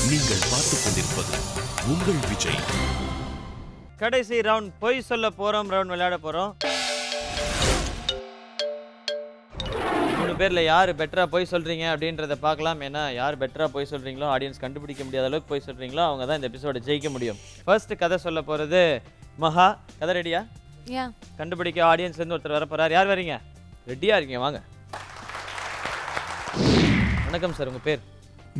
நீங்கள் பார்த்துக் கொண்டிருப்பது உங்கள் விஜய். கடைசி ரவுண்ட் பொய் சொல்ல போறோம் ரவுண்ட் விளையாட போறோம். 3 பேர்ல யார் பெட்டரா பொய் சொல்றீங்க அப்படின்றத பார்க்கலாம். ஏன்னா யார் பெட்டரா பொய் சொல்றீங்களோ ஆடியன்ஸ் கண்டுபிடிக்க முடியாத அளவுக்கு பொய் சொல்றீங்களோ அவங்க தான் இந்த எபிசோட ஜெயிக்க முடியும். ஃபர்ஸ்ட் கதை சொல்ல போறது மகா. கதை ரெடியா? கண்டுபிடிக்க ஆடியன்ஸ்ல இருந்து ஒருத்தர் வர போறார். யார் வரீங்க? ரெடியா இருக்கீங்க? வாங்க. வணக்கம் சார், உங்க பேர்?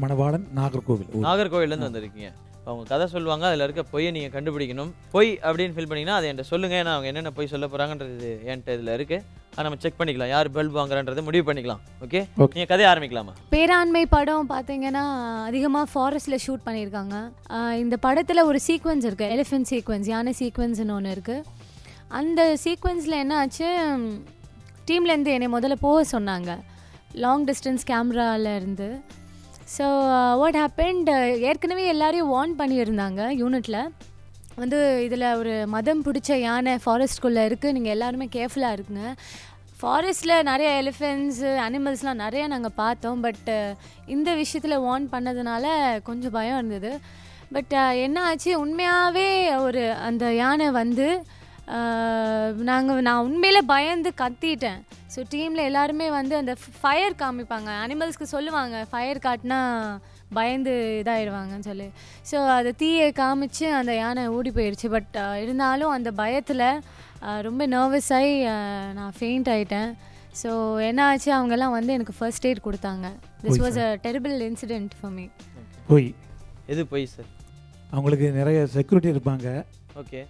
மணவாளன், நாகர்கோவில். நாகர்கோவிலேருந்து வந்திருக்கீங்க. அவங்க கதை சொல்லுவாங்க, அதில் இருக்க பொய்யை நீங்கள் கண்டுபிடிக்கணும். பொய் அப்படின்னு ஃபீல் பண்ணிங்கன்னா அதை என்கிட்ட சொல்லுங்கள். ஏன்னா அவங்க என்னென்ன பொய் சொல்ல போகிறாங்கன்றது என்கிட்ட இதில் இருக்குது. அதை நம்ம செக் பண்ணிக்கலாம், யார் பல்ப் வாங்குறான்றதை முடிவு பண்ணிக்கலாம். ஓகே, நீங்கள் கதையை ஆரம்பிக்கலாமா? பேராண்மை படம் பார்த்தீங்கன்னா அதிகமாக ஃபாரஸ்ட்டில் ஷூட் பண்ணியிருக்காங்க. இந்த படத்தில் ஒரு சீக்வன்ஸ் இருக்குது, எலிஃபென்ட் சீக்வன்ஸ், யானை சீக்வன்ஸ்னு ஒன்று இருக்குது. அந்த சீக்வன்ஸில் என்ன ஆச்சு, டீம்லேருந்து என்னை முதல்ல போக சொன்னாங்க லாங் டிஸ்டன்ஸ் கேமராவிலேருந்து. ஸோ வாட் ஹேப்பன்ட், ஏற்கனவே எல்லாரையும் வார்ன் பண்ணியிருந்தாங்க யூனிட்டில். வந்து இதில் ஒரு மதம் பிடிச்ச யானை ஃபாரஸ்ட்குள்ளே இருக்குது, நீங்கள் எல்லாருமே கேர்ஃபுல்லாக இருக்குங்க. ஃபாரஸ்ட்டில் நிறைய எலிஃபென்ட்ஸு அனிமல்ஸ்லாம் நிறையா நாங்கள் பார்த்தோம். பட் இந்த விஷயத்தில் வார்ன் பண்ணதுனால கொஞ்சம் பயம் இருந்தது. பட் என்ன ஆச்சு, உண்மையாகவே ஒரு அந்த யானை வந்து நான் உண்மையில் பயந்து கத்திட்டேன். ஸோ டீமில் எல்லாருமே வந்து அந்த ஃபயர் காமிப்பாங்க, அனிமல்ஸ்க்கு சொல்லுவாங்க ஃபயர் காட்டினா பயந்து இதாகிடுவாங்கன்னு சொல்லி. ஸோ அதை தீயை காமிச்சு அந்த யானை ஓடி போயிடுச்சு. பட் இருந்தாலும் அந்த பயத்தில் ரொம்ப நர்வஸ் ஆகி நான் ஃபெயிண்ட் ஆகிட்டேன். ஸோ என்ன ஆச்சு, அவங்கெல்லாம் வந்து எனக்கு ஃபர்ஸ்ட் எய்ட் கொடுத்தாங்க. This was a terrible incident for me. பொய். எது பொய் சார்? அவங்களுக்கு நிறைய செக்யூரிட்டி இருப்பாங்க. ஓகே,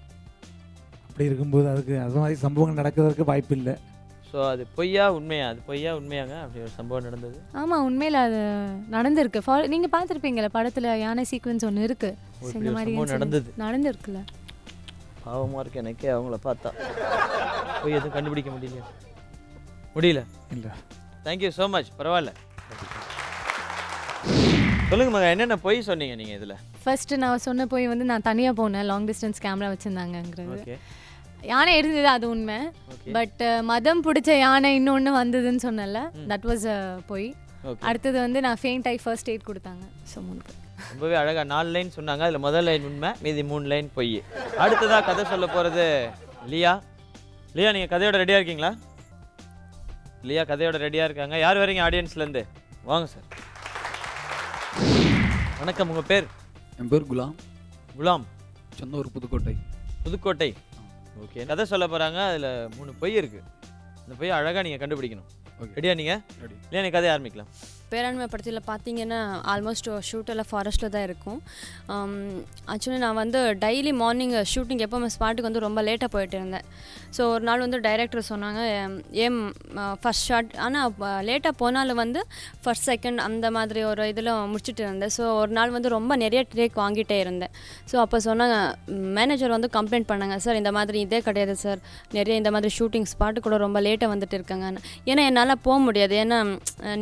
அப்படி இருக்கும்போது அதுக்கு அது மாதிரி சம்பவங்கள் நடக்கிறதுக்கு வாய்ப்பு இல்லை. ஸோ அது பொய்யா உண்மையா? அது பொய்யா உண்மையாங்க அப்படி ஒரு சம்பவம் நடந்தது? ஆமாம், உண்மையில் அது நடந்திருக்கு. நீங்கள் பார்த்துருப்பீங்களே படத்தில் யானை சீக்வன்ஸ் ஒன்று இருக்குது. இந்த மாதிரி நடந்துருக்குல்ல. பாவமாக இருக்கு எனக்கே அவங்கள பார்த்தா. பொய் எதுவும் கண்டுபிடிக்க முடியல. இல்லை. Thank you so much. பரவாயில்ல. சொல்லுங்க மகா, என்னென்ன பொய் சொன்னீங்க நீங்கள் இதில்? ஃபர்ஸ்ட்டு நான் சொன்ன போய் வந்து நான் தனியாக போனேன், லாங் டிஸ்டன்ஸ் கேமரா வச்சுருந்தாங்கங்கிறது. ஓகே, யானை இருந்தது, அது உண்மை. பட் மதம் பிடிச்ச யானை இன்னொன்று வந்ததுன்னு சொன்னல, தட் வாஸ் பொய். அடுத்தது வந்து நான் ஃபெயிண்ட் ஆகி ஃபர்ஸ்ட் எய்ட் கொடுத்தாங்க. ஸோ 3 ரொம்பவே அழகாக 4 லைன் சொன்னாங்க. அதில் முதல் லைன் உண்மை, மீதி 3 லைன் பொய். அடுத்ததாக கதை சொல்ல போகிறது லியா. லியா, நீங்கள் கதையோட ரெடியாக இருக்கீங்களா? லியா கதையோட ரெடியாக இருக்காங்க. யார் வரீங்க ஆடியன்ஸ்லேருந்து? வாங்க சார். வணக்கம், உங்கள் பேர்? என் பேர் குலாம். குலாம், சொந்த ஊர் புதுக்கோட்டை. புதுக்கோட்டை. ஓகே, கதை சொல்ல போகிறாங்க. அதில் 3 பொய் இருக்குது. அந்த பொய் அழகாக நீங்கள் கண்டுபிடிக்கணும். ரெடியா நீங்கள்? ரெடி. இல்லை, நீங்கள் கதையை ஆரம்பிக்கலாம். பேராண்மை படத்தில் பார்த்தீங்கன்னா ஆல்மோஸ்ட் ஷூட்டெல்லாம் ஃபாரஸ்ட்டில் தான் இருக்கும். ஆக்சுவலி நான் வந்து டெய்லி மார்னிங் ஷூட்டிங் எப்போவுமே ஸ்பாட்டுக்கு வந்து ரொம்ப லேட்டாக போயிட்டு இருந்தேன். ஸோ ஒரு நாள் வந்து டைரக்டர் சொன்னாங்க, ஏன் ஃபஸ்ட் ஷாட் ஆனால் லேட்டாக போனாலும் வந்து ஃபர்ஸ்ட் செகண்ட் அந்த மாதிரி ஒரு இதில் முடிச்சுட்டு இருந்தேன். ஸோ ஒரு நாள் வந்து ரொம்ப நிறைய டேக் வாங்கிட்டே இருந்தேன். ஸோ அப்போ சொன்னாங்க, மேனேஜர் வந்து கம்ப்ளைண்ட் பண்ணாங்க, சார் இந்த மாதிரி இதே கிடையாது சார், நிறைய இந்த மாதிரி ஷூட்டிங் ஸ்பாட்டு கூட ரொம்ப லேட்டாக வந்துட்டு இருக்காங்க. ஏன்னா என்னால் போக முடியாது, ஏன்னா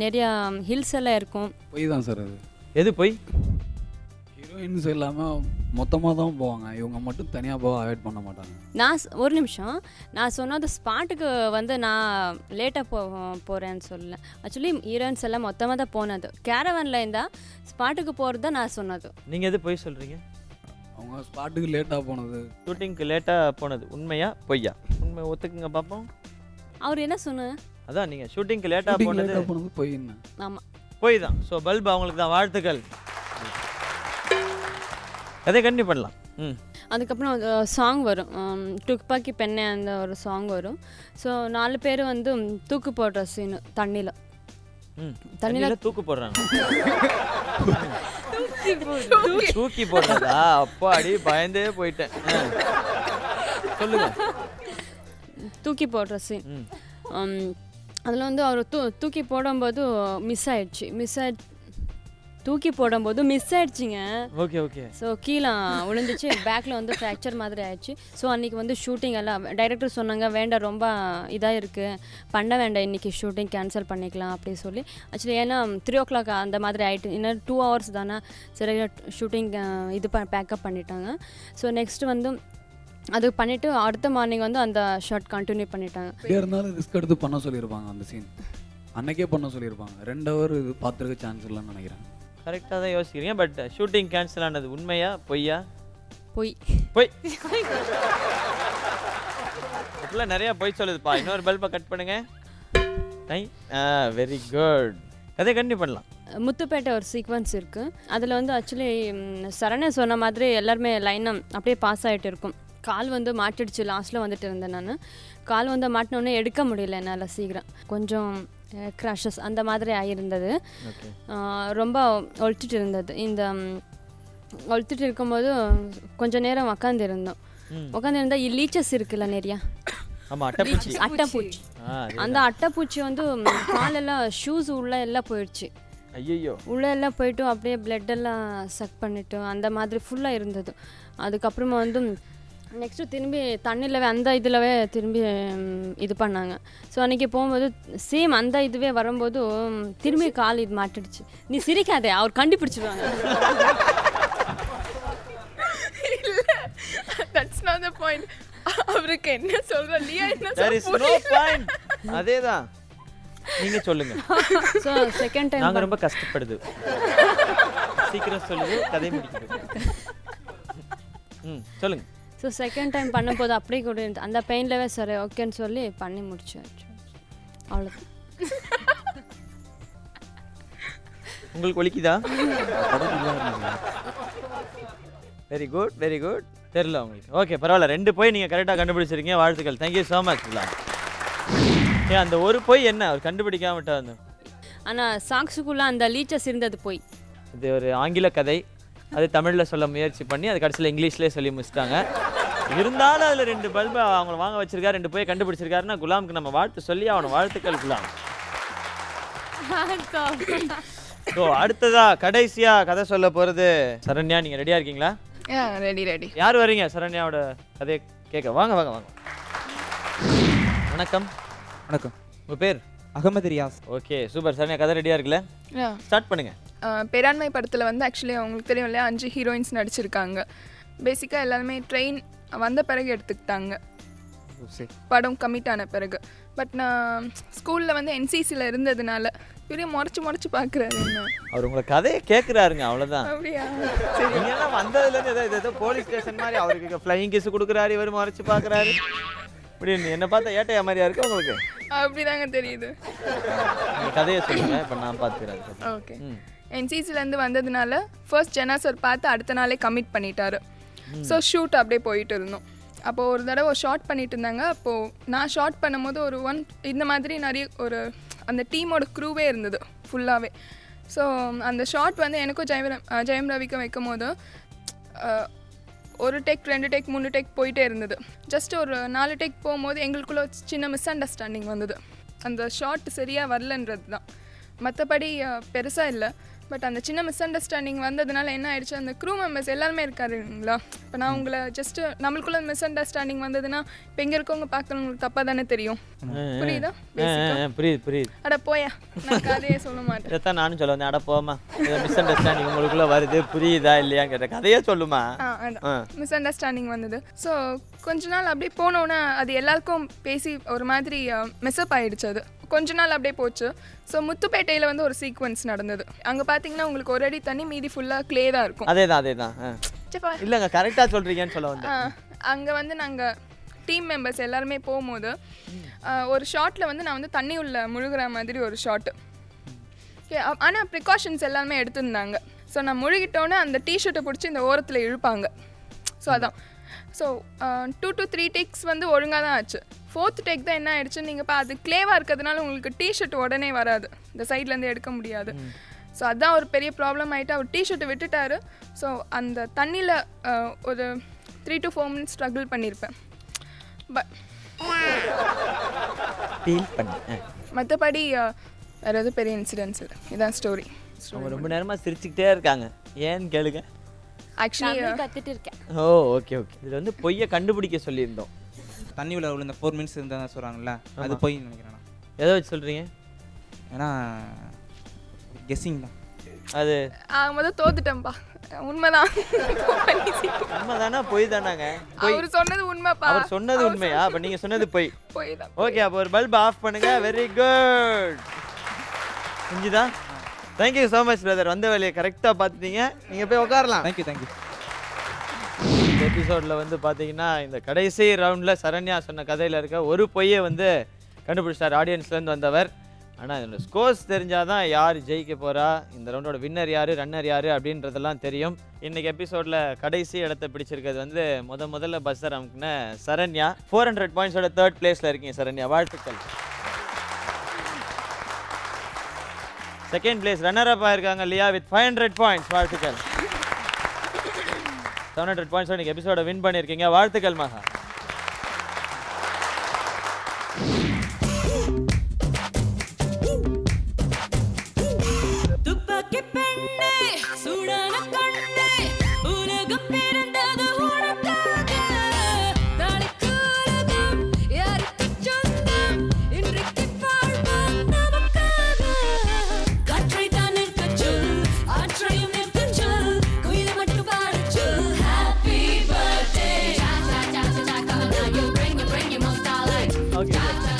நிறையா ஹில்ஸ் எல்லாம் இருக்கும். பொய் தான் சார் அது. எது பொய்? ஹீரோயின்ஸ் இல்லாமல் மொத்தமாக தான் போவாங்க, இவங்க மட்டும் தனியாக போக அவாய்ட் பண்ண மாட்டாங்க. நான் ஒரு நிமிஷம், நான் சொன்னது ஸ்பாட்டுக்கு வந்து நான் லேட்டாக போகிறேன்னு சொல்லல. ஆக்சுவலி ஹீரோயின்ஸ் எல்லாம் மொத்தமாக தான் போனது. கேரவனில் இருந்தால் ஸ்பாட்டுக்கு போகிறது தான் நான் சொன்னது. நீங்கள் எது பொய் சொல்கிறீங்க? அவங்க ஸ்பாட்டுக்கு லேட்டாக போனது. ஷூட்டிங்க்கு லேட்டாக போனது உண்மையா பொய்யா? உண்மை ஒத்துக்குங்க பார்ப்போம். அவர் என்ன சொன்னார்? அதான் நீங்கள் ஷூட்டிங்க்கு லேட்டாக போனது பொய். என்ன? ஆமாம், பொய் தான். ஸோ பல்ப் அவங்களுக்கு தான். வாழ்த்துக்கள். அதை கண்டிப்பாக பண்ணலாம். அதுக்கப்புறம் சாங் வரும், துப்பாக்கி பெண்ணே அந்த ஒரு சாங் வரும். ஸோ 4 பேர் வந்து தூக்கு போடுற சீனு தண்ணியில். தண்ணியில் தூக்கு போடுறாங்க. தூக்கி போடுறதா? அப்போ அடி பயந்தே போயிட்டேன். சொல்லுங்க. தூக்கி போடுற சீன். அதில் வந்து அவர் தூக்கி போடும்போது மிஸ் ஆயிடுச்சுங்க. Okay okay. ஸோ கீழே விழுந்துச்சு, பேக்கில் வந்து ஃப்ராக்சர் மாதிரி ஆயிடுச்சு. ஸோ அன்றைக்கி வந்து ஷூட்டிங் எல்லாம் டைரக்டர் சொன்னாங்க, வேண்டாம் ரொம்ப இதாக இருக்குது, பண்ண வேண்டாம், இன்றைக்கி ஷூட்டிங் கேன்சல் பண்ணிக்கலாம் அப்படி சொல்லி. ஆக்சுவலி ஏன்னா 3 o'clock அந்த மாதிரி ஆகிட்டு, இன்னும் 2 hours தானே, சரியாக ஷூட்டிங் இது பேக்கப் பண்ணிட்டாங்க. ஸோ நெக்ஸ்ட்டு வந்து அது பண்ணிவிட்டு அடுத்த மார்னிங் வந்து அந்த ஷாட் கண்டினியூ பண்ணிட்டாங்க. இருந்தாலும் ரிஸ்க் எடுத்து பண்ண சொல்லியிருப்பாங்க. அந்த சீன் அன்னைக்கே பண்ண சொல்லியிருப்பாங்க. 2 hour இது பார்த்துருக்க சான்ஸ் இல்லைன்னு நினைக்கிறேன். கரெக்டாக தான் யோசிக்கிறீங்க. பட் ஷூட்டிங் கேன்சல் ஆனது உண்மையா பொய்யா? பொய். பொய். இப்பெல்லாம் நிறையா பொய் சொல்லுதுப்பா. இன்னொரு பல்பை கட் பண்ணுங்க. Very good. கதை கண்டினியூ பண்ணலாம். முத்துப்பேட்டை ஒரு சீக்வன்ஸ் இருக்குது. அதில் வந்து ஆக்சுவலி சரணை சொன்ன மாதிரி எல்லாருமே லைனாக அப்படியே பாஸ் ஆகிட்டு இருக்கும். கால் வந்து மாட்டிடுச்சு. லாஸ்ட்டில் வந்துட்டு இருந்தேன் நான். கால் வந்து மாட்டினோடனே எடுக்க முடியல என்னால் சீக்கிரம். கொஞ்சம் க்ராஷஸ் அந்த மாதிரி ஆகியிருந்தது. ரொம்ப ஒழிச்சிட்டு இருந்தது. இந்த ஒழிச்சிட்டு இருக்கும்போது கொஞ்சம் நேரம் உக்காந்துருந்தோம். உக்காந்துருந்தால் லீச்சஸ் இருக்குல்ல நிறையா. அட்டைப்பூச்சி. அந்த அட்டைப்பூச்சி வந்து காலெல்லாம் ஷூஸ் உள்ள எல்லாம் போயிடுச்சு. ஐயோ. உள்ளே எல்லாம் போயிட்டு அப்படியே பிளட் எல்லாம் சக் பண்ணிட்டு அந்த மாதிரி ஃபுல்லாக இருந்தது. அதுக்கப்புறமா வந்து நெக்ஸ்ட்டு திரும்பி தண்ணியில் அந்த இதுலவே திரும்பி இது பண்ணாங்க. ஸோ அன்றைக்கி போகும்போது சேம் அந்த இதுவே வரும்போது திரும்பி கால் இது மாட்டிடுச்சு. நீ சிரிக்காதே, அவர் கண்டுபிடிச்சிடுவாங்க. That's not the point. அவருக்கு என்ன சொல்ற, லியா என்ன there is no point. அதேதான் நீங்க சொல்லுங்க. ஸோ செகண்ட் டைம் நாங்க ரொம்ப கஷ்டப்படுது. சீக்கிரம் சொல்லுங்க, கதை முடிக்குது. சொல்லுங்க. ஸோ செகண்ட் டைம் பண்ணும்போது அப்படியே கூட இருந்து அந்த பெயின்லவே சரி ஓகேன்னு சொல்லி பண்ணி முடிச்சாச்சு. அவ்வளோதான். உங்களுக்கு ஒலிக்குதா? Very good, very good. தெரியல உங்களுக்கு. ஓகே, பரவாயில்ல. 2 போய் நீங்கள் கரெக்டாக கண்டுபிடிச்சிருக்கீங்க. வாழ்த்துக்கள். Thank you so much. ஏன் அந்த ஒரு போய் என்ன அவர் கண்டுபிடிக்காம விட்டாங்க? ஆனால் சாக்ஸுக்குள்ளே அந்த லீச்சஸ் இருந்தது போய். இது ஒரு ஆங்கில கதை. அது தமிழில் சொல்ல முயற்சி பண்ணி அது கடைசியில் இங்கிலீஷ்லேயே சொல்லி முடிச்சிட்டாங்க. இருந்தாலும் அதில் 2 பல்பு அவங்கள வாங்க வச்சிருக்காரு, 2 போய் கண்டுபிடிச்சிருக்காருன்னா குலாமுக்கு நம்ம வாழ்த்து சொல்லி அவனை வாழ்த்துக்கள் குலாம். ஸோ அடுத்ததா கடைசியா கதை சொல்ல போகிறது சரண்யா. நீங்கள் ரெடியாக இருக்கீங்களா? ரெடி. யார் வரீங்க சரண்யாவோட கதையை கேட்க? வாங்க வாங்க வாங்க. வணக்கம். வணக்கம். உங்கள் பேர்? அகமது ரியாஸ். Okay, super. சரண்யா கதை ரெடியாக இருக்குல்ல? ஸ்டார்ட் பண்ணுங்க. பேராண்மை படத்தில் வந்து ஆக்சுவலி அவங்களுக்கு தெரியும் இல்லையா, 5 ஹீரோயின்ஸ் நடிச்சிருக்காங்க. பேசிக்காக எல்லாருமே ட்ரெயின் வந்த பிறகு எடுத்துக்கிட்டாங்க, படம் கமிட் ஆன பிறகு. பட் நான் ஸ்கூலில் வந்து என்சிசியில் இருந்ததுனால பெரிய முறைச்சு பார்க்குறாரு. என்ன அவர் உங்களை கதையை கேட்குறாருங்க, அவ்வளோதான். அப்படியா? நீங்கள்லாம் வந்ததுலேருந்து ஏதோ போலீஸ் ஸ்டேஷன் மாதிரி அவருக்கு ஃப்ளையிங் கிஸ் கொடுக்குறாரு, இவர் முறைச்சு பார்க்குறாரு. இப்படி என்ன பார்த்தா ஏட்டையா மாதிரியா இருக்கு உங்களுக்கு? அப்படிதாங்க தெரியுது. கதையை சொல்லுங்க, இப்போ நான் பார்த்துக்கிறேன். ஓகே. என்சிசிலேருந்து வந்ததுனால ஃபர்ஸ்ட் ஜனா சார் பார்த்து அடுத்த நாளே கமிட் பண்ணிட்டாரு. ஸோ ஷூட் அப்படியே போயிட்டு இருந்தோம். அப்போது ஒரு தடவை ஷார்ட் பண்ணிட்டு இருந்தாங்க. அப்போது நான் ஷார்ட் பண்ணும்போது ஒரு இந்த மாதிரி நிறைய ஒரு அந்த டீமோட க்ரூவே இருந்தது ஃபுல்லாகவே. ஸோ அந்த ஷார்ட் வந்து எனக்கும் ஜெயம் ரவிக்கும் வைக்கும் போது ஒரு டேக் 2 டேக் 3 டேக் போயிட்டே இருந்தது. ஜஸ்ட் ஒரு 4 டேக் போகும்போது எங்களுக்குள்ள சின்ன மிஸ் அண்டர்ஸ்டாண்டிங் வந்தது. அந்த ஷார்ட் சரியாக வரலன்றது தான், மற்றபடி பெருசாக இல்லை. பட் அந்த சின்ன மிஸ் அண்டர்ஸ்டாண்டிங் வந்ததுனால என்ன ஆயிடுச்சு, அந்த க்ரூ மெம்பர்ஸ் எல்லாருமே இருக்காருங்களா. இப்போ நான் உங்களை ஜஸ்ட்டு நம்மளுக்குள்ள மிஸ் அண்டர்ஸ்டாண்டிங் வந்ததுன்னா இப்போ எங்கே இருக்கவங்க பார்க்கறவங்களுக்கு தப்பாக தானே தெரியும். புரியுதா? புரியுது. அட போயா, நான் கதையே சொல்ல மாட்டேன். இதைத்தான் நானும் சொல்ல வந்தேன். அட போமா, மிஸ் அண்டர்ஸ்டாண்டிங் உங்களுக்குள்ள வருது, புரியுதா இல்லையா கேட்ட கதையே சொல்லுமா. மிஸ் அண்டர்ஸ்டாண்டிங் வந்தது. ஸோ கொஞ்ச நாள் அப்படியே போனோன்னே அது எல்லாருக்கும் பேசி ஒரு மாதிரி மெஸ்அப் ஆகிடுச்சு. அது கொஞ்ச நாள் அப்படியே போச்சு. ஸோ முத்துப்பேட்டையில் வந்து ஒரு சீக்வன்ஸ் நடந்தது. அங்கே பார்த்தீங்கன்னா உங்களுக்கு ஒரு அடி தண்ணி, மீதி ஃபுல்லாக க்ளே தான் இருக்கும். அதேதான். இல்லைங்க, கரெக்டாக சொல்கிறீங்கன்னு சொல்ல வந்தேன். அங்கே வந்து நாங்கள் டீம் மெம்பர்ஸ் எல்லாருமே போகும்போது ஒரு ஷாட்டில் வந்து நான் வந்து தண்ணி உள்ள முழுகிற மாதிரி ஒரு ஷாட்டு. ஓகே, ஆனால் ப்ரிகாஷன்ஸ் எல்லாமே எடுத்துருந்தாங்க. ஸோ நான் முழுகிட்டோன்னே அந்த டிஷர்ட்டை பிடிச்சி இந்த ஓரத்தில் இழுப்பாங்க. ஸோ அதான். ஸோ 2 to 3 டேக்ஸ் வந்து ஒழுங்காக தான் ஆச்சு. 4th டேக் தான் என்ன ஆயிடுச்சுன்னு நீங்கள் அது க்ளேவாக இருக்கிறதுனால உங்களுக்கு டிஷர்ட் உடனே வராது, இந்த சைட்லேருந்து எடுக்க முடியாது. ஸோ அதுதான் ஒரு பெரிய ப்ராப்ளம் ஆகிட்டு அவர் டிஷர்ட்டை விட்டுட்டாரு. ஸோ அந்த தண்ணியில் ஒரு 3 to 4 minutes ஸ்ட்ரகிள் பண்ணியிருப்பேன். மற்றபடி வேறு எதுவும் பெரிய இன்சிடென்ட்ஸ் இல்லை. இதான் ஸ்டோரி. ரொம்ப நேரமாக சிரிச்சுக்கிட்டே இருக்காங்க, ஏன்னு கேளுங்க. ஆக்சுவலி கற்றுட்டு இருக்கேன். ஓ ஓகே. இதில் வந்து பொய்யை கண்டுபிடிக்க சொல்லியிருந்தோம். தண்ணி உள்ள விழுந்த 4 minutes இருந்தால் சொல்கிறாங்கல்ல, அது போய் நினைக்கிறேன். எதை வச்சு சொல்கிறீங்க? ஏன்னா கெஸ்ஸிங் தான் அது. முதல் தோத்துட்டேன்ப்பா. உண்மைதான். உண்மைதானா பொய் தானாங்க? அவர் சொன்னது உண்மைப்பா. அவர் சொன்னது உண்மையா? அப்போ நீங்கள் சொன்னது பொய். பொய் தான். ஓகே, அப்போ ஒரு பல்ப் ஆஃப் பண்ணுங்க. Very good. செஞ்சுதா? Thank you so much brother. வந்த வேலையை கரெக்டாக பார்த்துட்டீங்க. நீங்கள் போய் உட்காரலாம். தேங்க்யூ. இந்த எபிசோடில் வந்து பார்த்தீங்கன்னா இந்த கடைசி ரவுண்டில் சரண்யா சொன்ன கதையில் இருக்க ஒரு பொய்யை வந்து கண்டுபிடிச்சார் ஆடியன்ஸ்லேருந்து வந்தவர். ஆனால் இதோட ஸ்கோர்ஸ் தெரிஞ்சால் தான் யார் ஜெயிக்க போகிறா, இந்த ரவுண்டோட வின்னர் யார், ரன்னர் யார் அப்படின்றதெல்லாம் தெரியும். இன்றைக்கி எபிசோடில் கடைசி இடத்த பிடிச்சிருக்கிறது வந்து முதல்ல பஸ்ஸர் அமுக்குன சரண்யா. 400 பாயிண்ட்ஸோட 3rd பிளேஸில் இருக்கீங்க சரண்யா, வாழ்த்துக்கள். 2nd பிளேஸ் ரன்னர்-அப் ஆயிருக்காங்க லியா வித் 500 பாயிண்ட்ஸ், வாழ்த்துக்கள். 700 பாயிண்ட்ஸோட இன்றைக்கி எபிசோட வின் பண்ணியிருக்கீங்க, வாழ்த்துக்கள் மகா. Okay.